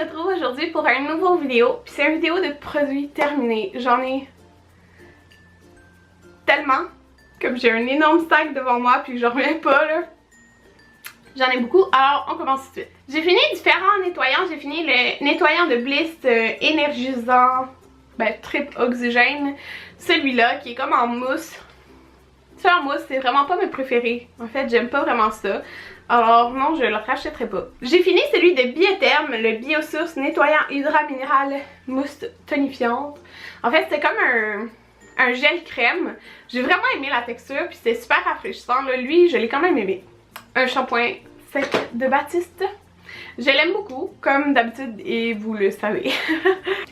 retrouve aujourd'hui pour un nouveau vidéo. Puis c'est une vidéo de produits terminés. J'en ai tellement, comme j'ai un énorme sac devant moi puis j'en reviens pas là. J'en ai beaucoup, alors on commence tout de suite. J'ai fini différents nettoyants. J'ai fini le nettoyant de Bliss énergisant, trip oxygène. Celui-là qui est comme en mousse. Celui en mousse, c'est vraiment pas mes préférés. En fait, j'aime pas vraiment ça. Alors non, je le rachèterai pas. J'ai fini celui de Biotherm, le Biosource nettoyant hydra minéral mousse tonifiante. En fait, c'est comme un gel crème. J'ai vraiment aimé la texture, puis c'est super rafraîchissant. Là, lui, je l'ai quand même aimé. Un shampoing sec de Baptiste. Je l'aime beaucoup, comme d'habitude, et vous le savez.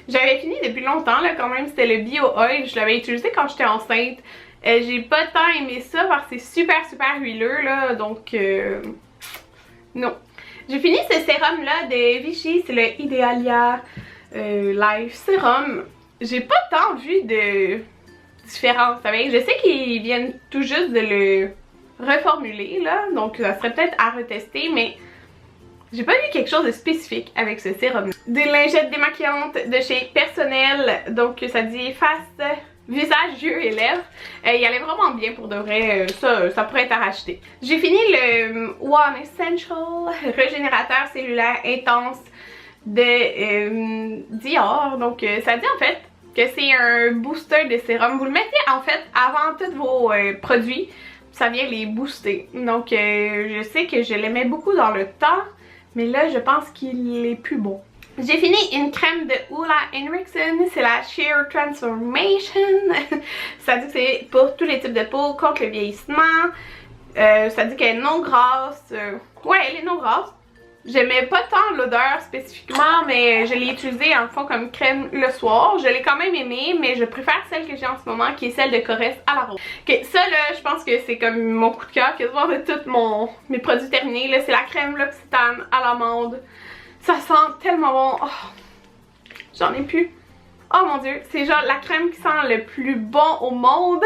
J'avais fini depuis longtemps, là, quand même. C'était le Bio Oil. Je l'avais utilisé quand j'étais enceinte. J'ai pas tant aimé ça parce que c'est super huileux, là. Donc, non. J'ai fini ce sérum là de Vichy. C'est le Idealia Life Serum. J'ai pas tant vu de différence avec. Je sais qu'ils viennent tout juste de le reformuler là, donc ça serait peut-être à retester, mais j'ai pas vu quelque chose de spécifique avec ce sérum. Des lingettes démaquillantes de chez Personnel, donc ça dit face, visage, yeux et lèvres. Il allait vraiment bien pour de vrai, ça pourrait être à racheter. J'ai fini le One Essential régénérateur cellulaire intense de Dior, donc ça dit en fait que c'est un booster de sérum. Vous le mettez en fait avant tous vos produits. Ça vient les booster. Donc je sais que je l'aimais beaucoup dans le temps, mais là je pense qu'il est plus bon. J'ai fini une crème de Ulla Henriksen, c'est la Sheer Transformation. Ça dit que c'est pour tous les types de peau, contre le vieillissement. Ça dit qu'elle est non grasse. Ouais, elle est non grasse. J'aimais pas tant l'odeur spécifiquement, mais je l'ai utilisée en fond comme crème le soir. Je l'ai quand même aimée, mais je préfère celle que j'ai en ce moment, qui est celle de Corès à la rose. Ok, ça là, je pense que c'est comme mon coup de cœur, quasiment de tous mes produits terminés. Là, c'est la crème L'Occitane à l'amande. Ça sent tellement bon. Oh, j'en ai plus. Oh mon dieu, c'est genre la crème qui sent le plus bon au monde.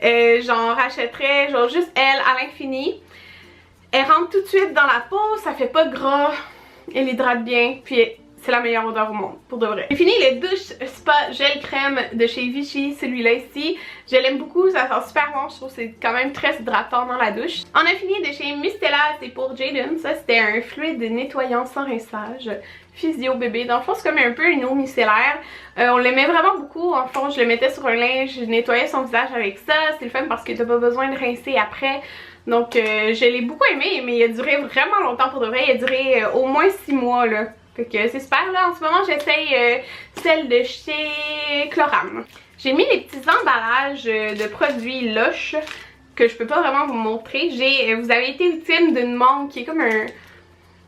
J'en rachèterais genre juste elle à l'infini. Elle rentre tout de suite dans la peau, ça fait pas gras, elle hydrate bien, puis c'est la meilleure odeur au monde, pour de vrai. J'ai fini le douche spa gel crème de chez Vichy, celui-là ici. Je l'aime beaucoup, ça sent super bon, je trouve que c'est quand même très hydratant dans la douche. On a fini de chez Mistela, c'est pour Jaden, ça c'était un fluide nettoyant sans rinçage. Physio bébé, dans le fond c'est comme un peu une eau micellaire. On l'aimait vraiment beaucoup, en fond je le mettais sur un linge, je nettoyais son visage avec ça. C'est le fun parce que t'as pas besoin de rincer après. Donc je l'ai beaucoup aimé, mais il a duré vraiment longtemps pour de vrai. Il a duré au moins 6 mois là. Fait que c'est super là. En ce moment j'essaye celle de chez Cloram. J'ai mis les petits emballages de produits Lush que je peux pas vraiment vous montrer. Vous avez été victime d'une menthe qui est comme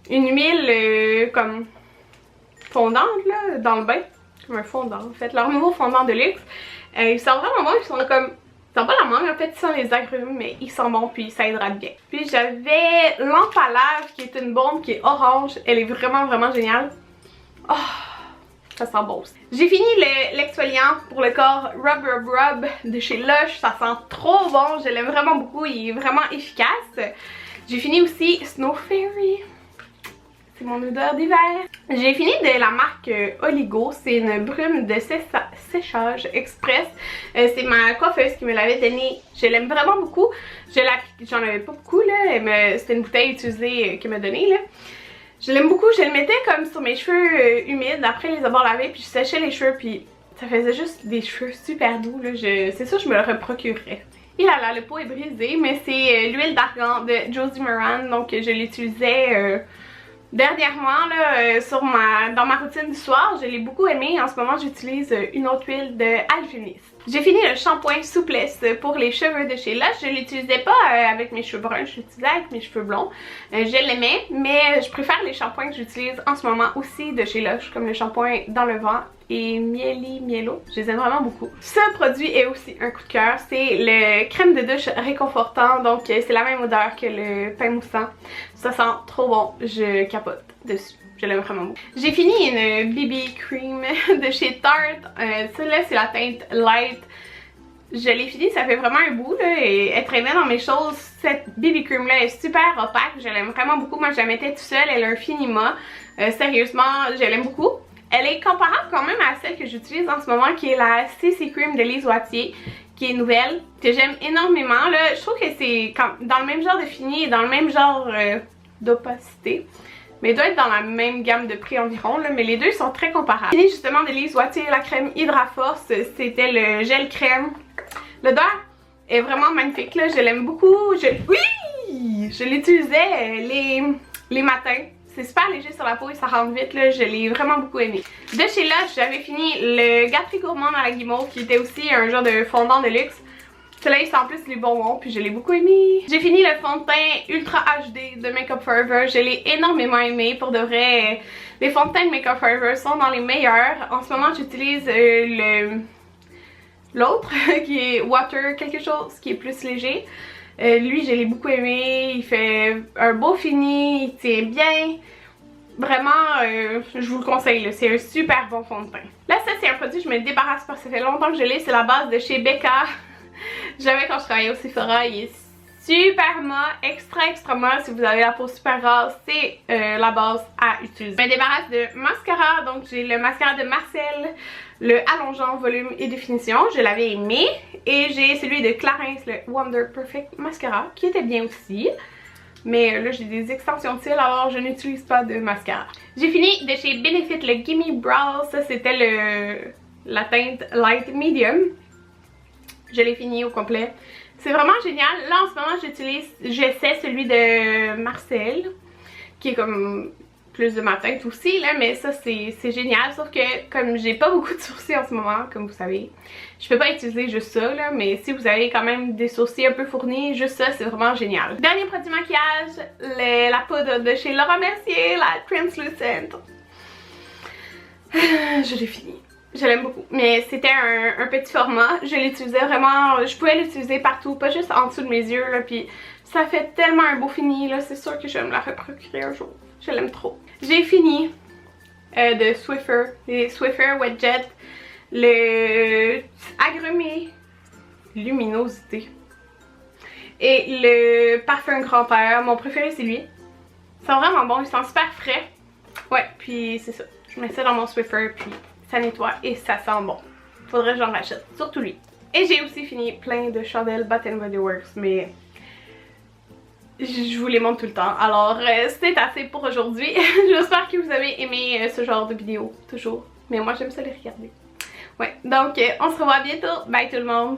une huile comme fondante là dans le bain. Comme un fondant en fait. Leur nouveau fondant de luxe. Ils sont vraiment bons, ils sont comme... Ils sentent pas la mangue, en fait, ils sentent les agrumes, mais ils sont bons puis ça hydrate bien. Puis j'avais lampe à lave qui est une bombe qui est orange. Elle est vraiment géniale. Oh, ça sent bon aussi. J'ai fini l'exfoliant pour le corps Rub de chez Lush. Ça sent trop bon, je l'aime vraiment beaucoup, il est vraiment efficace. J'ai fini aussi Snow Fairy. C'est mon odeur d'hiver. J'ai fini de la marque Oligo. C'est une brume de séchage express. C'est ma coiffeuse qui me l'avait donnée. Je l'aime vraiment beaucoup. J'en avais pas beaucoup là. C'était une bouteille utilisée qu'elle m'a donnée là. Je l'aime beaucoup. Je le mettais comme sur mes cheveux humides après les avoir lavés. Puis je séchais les cheveux. Puis ça faisait juste des cheveux super doux là. C'est sûr que je me le reprocurerais. Et là, le pot est brisé. Mais c'est l'huile d'argan de Josie Moran. Donc je l'utilisais... dernièrement là, dans ma routine du soir, je l'ai beaucoup aimé. En ce moment j'utilise une autre huile de Algenist. J'ai fini le shampoing souplesse pour les cheveux de chez Lush. Je l'utilisais pas avec mes cheveux bruns, je l'utilisais avec mes cheveux blonds. Je l'aimais, mais je préfère les shampoings que j'utilise en ce moment aussi de chez Lush, comme le shampoing dans le vent et Mieli Mielo. Je les aime vraiment beaucoup. Ce produit est aussi un coup de cœur. C'est le crème de douche réconfortant. Donc c'est la même odeur que le pain moussant. Ça sent trop bon. Je capote dessus. Je l'aime vraiment beaucoup. J'ai fini une BB Cream de chez Tarte. Celle-là c'est la teinte Light. Je l'ai fini, ça fait vraiment un bout là, et elle traînait dans mes choses cette BB cream là est super opaque, je l'aime vraiment beaucoup. Moi je la mettais tout seul, elle a un finiment, sérieusement je l'aime beaucoup. Elle est comparable quand même à celle que j'utilise en ce moment, qui est la CC Cream de Lise Wattier, qui est nouvelle, que j'aime énormément. Là, je trouve que c'est dans le même genre de fini et dans le même genre d'opacité. Mais il doit être dans la même gamme de prix environ, là, mais les deux sont très comparables. Fini justement de Lise Wattier, la crème Hydra Force, c'était le gel crème. L'odeur est vraiment magnifique, là, je l'aime beaucoup. Oui! Je l'utilisais les matins. C'est super léger sur la peau et ça rentre vite, là, je l'ai vraiment beaucoup aimé. De chez Lush, j'avais fini le Gâterie Gourmande à la guimauve, qui était aussi un genre de fondant de luxe. Celui-là, il sent plus les bonbons, puis je l'ai beaucoup aimé. J'ai fini le fond de teint Ultra HD de Make Up Forever. Je l'ai énormément aimé. Pour de vrai, les fonds de teint de Make Up Forever sont dans les meilleurs. En ce moment, j'utilise l'autre, qui est Water quelque chose, qui est plus léger. Lui, je l'ai beaucoup aimé. Il fait un beau fini, il tient bien. Vraiment, je vous le conseille, c'est un super bon fond de teint. Là, ça, c'est un produit que je me débarrasse parce que ça fait longtemps que je l'ai. C'est la base de chez Becca. J'avais quand je travaillais au Sephora, il est super mat, extra mat. Si vous avez la peau super rase, c'est la base à utiliser. Je me débarrasse de mascara, donc j'ai le mascara de Marcel, le allongeant volume et définition, je l'avais aimé. Et j'ai celui de Clarins, le Wonder Perfect Mascara, qui était bien aussi. Mais là j'ai des extensions de cils, alors je n'utilise pas de mascara. J'ai fini de chez Benefit le Gimme Brow, ça c'était la teinte Light Medium. Je l'ai fini au complet. C'est vraiment génial. Là en ce moment j'essaie celui de Marcel, qui est comme plus de ma teinte aussi là, mais ça c'est génial. Sauf que comme j'ai pas beaucoup de sourcils en ce moment, comme vous savez, je peux pas utiliser juste ça là, mais si vous avez quand même des sourcils un peu fournis, juste ça c'est vraiment génial. Dernier produit maquillage, la poudre de chez Laura Mercier, la Translucent. Je l'ai fini. Je l'aime beaucoup, mais c'était un petit format. Je l'utilisais vraiment, je pouvais l'utiliser partout, pas juste en dessous de mes yeux là, puis ça fait tellement un beau fini là, c'est sûr que je vais me la reprocurer un jour. Je l'aime trop. J'ai fini de Swiffer, les Swiffer Wet Jet, le Agrumé Luminosité et le parfum grand-père. Mon préféré c'est lui. Ils sont vraiment bons, ils sont super frais. Ouais, puis c'est ça. Je mets ça dans mon Swiffer, puis ça nettoie et ça sent bon. Faudrait que j'en rachète, surtout lui. Et j'ai aussi fini plein de chandelles Bath & Body Works, mais je vous les montre tout le temps. Alors c'est assez pour aujourd'hui. J'espère que vous avez aimé ce genre de vidéo, toujours. Mais moi j'aime ça les regarder. Ouais, donc on se revoit bientôt. Bye tout le monde!